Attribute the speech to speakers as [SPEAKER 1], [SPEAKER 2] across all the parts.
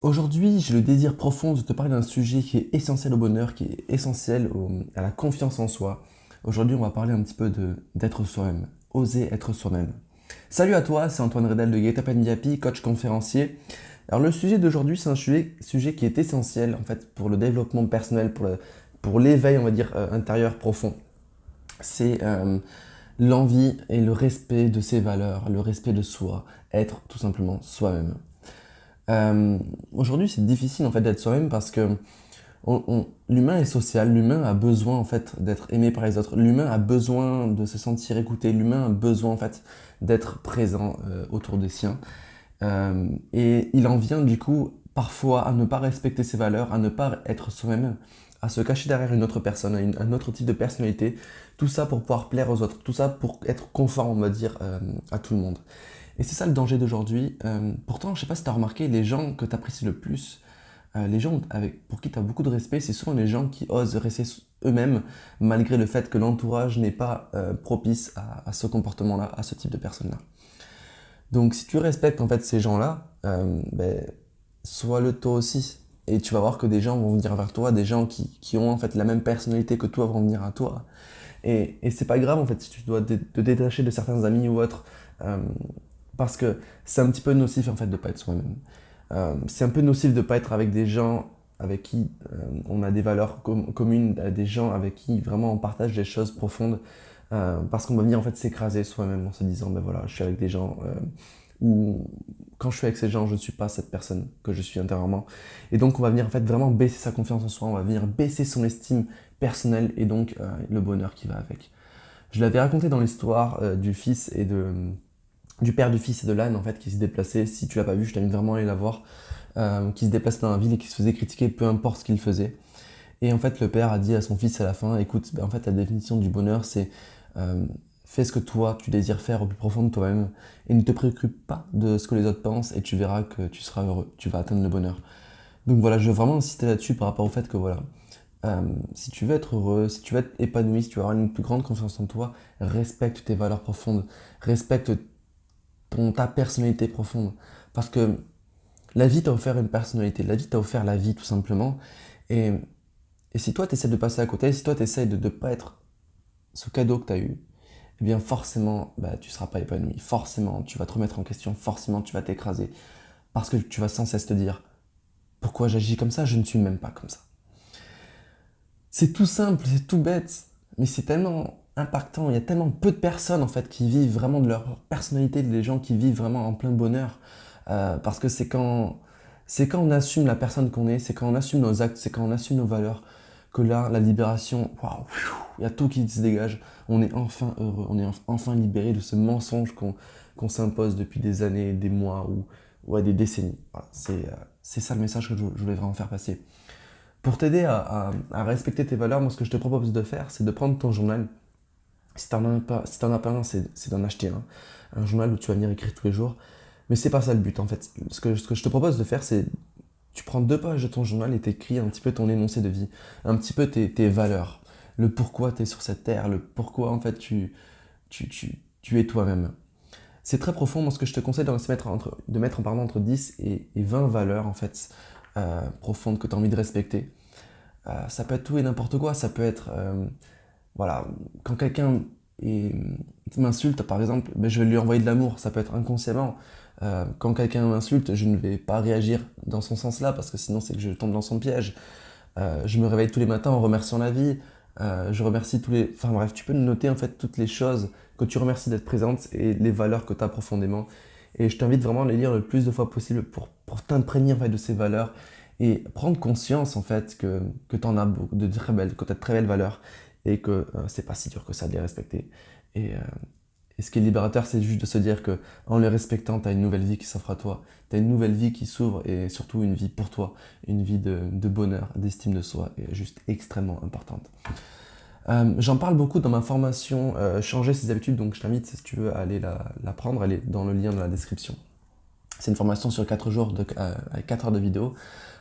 [SPEAKER 1] Aujourd'hui, j'ai le désir profond de te parler d'un sujet qui est essentiel au bonheur, qui est essentiel à la confiance en soi. Aujourd'hui, on va parler un petit peu d'être soi-même, oser être soi-même. Salut à toi, c'est Antoine Redel de Get Up and Be Happy, coach conférencier. Alors le sujet d'aujourd'hui, c'est un sujet qui est essentiel en fait pour le développement personnel, pour l'éveil, on va dire, intérieur profond. C'est l'envie et le respect de ses valeurs, le respect de soi, être tout simplement soi-même. Aujourd'hui, c'est difficile en fait d'être soi-même parce que l'humain est social, l'humain a besoin en fait d'être aimé par les autres, l'humain a besoin de se sentir écouté, l'humain a besoin en fait d'être présent autour des siens. Et il en vient du coup parfois à ne pas respecter ses valeurs, à ne pas être soi-même, à se cacher derrière une autre personne, un autre type de personnalité, tout ça pour pouvoir plaire aux autres, tout ça pour être conforme, on va dire, à tout le monde. Et c'est ça le danger d'aujourd'hui. Pourtant, je sais pas si tu as remarqué, les gens que tu apprécies le plus, les gens pour qui tu as beaucoup de respect, c'est souvent les gens qui osent rester eux-mêmes, malgré le fait que l'entourage n'est pas propice à ce comportement-là, à ce type de personne-là. Donc si tu respectes en fait ces gens-là, sois-le toi aussi. Et tu vas voir que des gens vont venir vers toi, des gens qui ont en fait la même personnalité que toi vont venir à toi. Et c'est pas grave en fait si tu dois te détacher de certains amis ou autres. euh, Parce que c'est un petit peu nocif en fait de pas être soi-même. C'est un peu nocif de pas être avec des gens avec qui on a des valeurs communes, des gens avec qui vraiment on partage des choses profondes. Parce qu'on va venir en fait s'écraser soi-même en se disant ben voilà, je suis avec des gens où quand je suis avec ces gens, je ne suis pas cette personne que je suis intérieurement. Et donc on va venir en fait vraiment baisser sa confiance en soi, on va venir baisser son estime personnelle et donc le bonheur qui va avec. Je l'avais raconté dans l'histoire du père, du fils et de l'âne en fait qui se déplaçait. Si tu l'as pas vu, je t'invite vraiment à aller la voir. Qui se déplaçait dans la ville et qui se faisait critiquer peu importe ce qu'il faisait. Et en fait, le père a dit à son fils à la fin, écoute, en fait, la définition du bonheur, c'est euh, fais ce que toi, tu désires faire au plus profond de toi-même et ne te préoccupe pas de ce que les autres pensent et tu verras que tu seras heureux, tu vas atteindre le bonheur. Donc voilà, je veux vraiment insister là-dessus par rapport au fait que voilà, si tu veux être heureux, si tu veux être épanoui, si tu veux avoir une plus grande confiance en toi, respecte tes valeurs profondes, respecte ta personnalité profonde. Parce que la vie t'a offert une personnalité, la vie t'a offert la vie tout simplement. Et, et si toi tu essaies de passer à côté, si toi tu essaies de ne pas être ce cadeau que tu as eu, eh bien forcément tu ne seras pas épanoui. Forcément tu vas te remettre en question, forcément tu vas t'écraser. Parce que tu vas sans cesse te dire pourquoi j'agis comme ça, je ne suis même pas comme ça. C'est tout simple, c'est tout bête, mais c'est tellement impactant. Il y a tellement peu de personnes en fait qui vivent vraiment de leur personnalité, des gens qui vivent vraiment en plein bonheur. Parce que c'est quand on assume la personne qu'on est, c'est quand on assume nos actes, c'est quand on assume nos valeurs, que là, la libération, waouh, il y a tout qui se dégage. On est enfin heureux, on est enfin libéré de ce mensonge qu'on s'impose depuis des années, des mois ou à des décennies. Voilà, c'est ça le message que je voulais vraiment faire passer. Pour t'aider à respecter tes valeurs, moi ce que je te propose de faire, c'est de prendre ton journal. Si t'en as pas, si t'en as pas un, c'est d'en acheter un. Un journal où tu vas venir écrire tous les jours. Mais c'est pas ça le but en fait. Ce que je te propose de faire, c'est tu prends 2 pages de ton journal et t'écris un petit peu ton énoncé de vie, un petit peu tes valeurs, le pourquoi tu es sur cette terre, le pourquoi en fait tu es toi-même. C'est très profond. Moi, ce que je te conseille de mettre pardon, entre 10 et 20 valeurs en fait profondes que tu as envie de respecter. Ça peut être tout et n'importe quoi. Ça peut être, voilà, quand quelqu'un est- m'insulte, par exemple, ben, je vais lui envoyer de l'amour. Ça peut être inconsciemment. Quand quelqu'un m'insulte, je ne vais pas réagir dans son sens-là parce que sinon c'est que je tombe dans son piège. Je me réveille tous les matins en remerciant la vie. Je remercie tous les. Enfin bref, tu peux noter en fait toutes les choses que tu remercies d'être présentes et les valeurs que tu as profondément. Et je t'invite vraiment à les lire le plus de fois possible pour t'imprégner en fait, de ces valeurs et prendre conscience en fait que tu en as beaucoup, de très belles, que tu as de très belles valeurs et que c'est pas si dur que ça de les respecter. Et, euh, et ce qui est libérateur, c'est juste de se dire que en les respectant, tu as une nouvelle vie qui s'offre à toi, tu as une nouvelle vie qui s'ouvre et surtout une vie pour toi, une vie de bonheur, d'estime de soi, et juste extrêmement importante. J'en parle beaucoup dans ma formation Changer ses habitudes, donc je t'invite si tu veux à aller la prendre, elle est dans le lien dans la description. C'est une formation sur 4 jours, avec 4 heures de vidéo,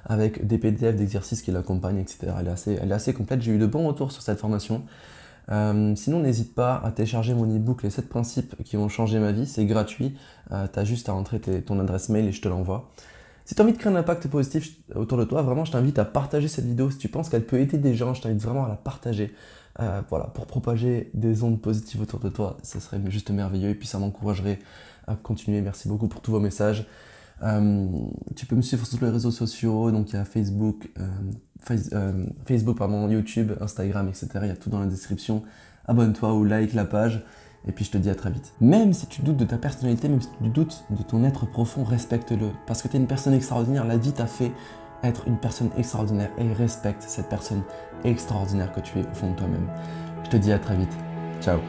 [SPEAKER 1] avec des PDF d'exercices qui l'accompagnent, etc. Elle est assez complète, j'ai eu de bons retours sur cette formation. Sinon, n'hésite pas à télécharger mon e-book Les 7 principes qui ont changé ma vie, c'est gratuit. Tu as juste à entrer ton adresse mail et je te l'envoie. Si tu as envie de créer un impact positif autour de toi, vraiment, je t'invite à partager cette vidéo. Si tu penses qu'elle peut aider des gens, je t'invite vraiment à la partager. Voilà, pour propager des ondes positives autour de toi, ça serait juste merveilleux et puis ça m'encouragerait à continuer. Merci beaucoup pour tous vos messages. Tu peux me suivre sur les réseaux sociaux, donc il y a Facebook, YouTube, Instagram, etc. Il y a tout dans la description. Abonne-toi ou like la page. Et puis je te dis à très vite. Même si tu doutes de ta personnalité, même si tu doutes de ton être profond, respecte-le. Parce que tu es une personne extraordinaire, la vie t'a fait être une personne extraordinaire et respecte cette personne extraordinaire que tu es au fond de toi-même. Je te dis à très vite. Ciao.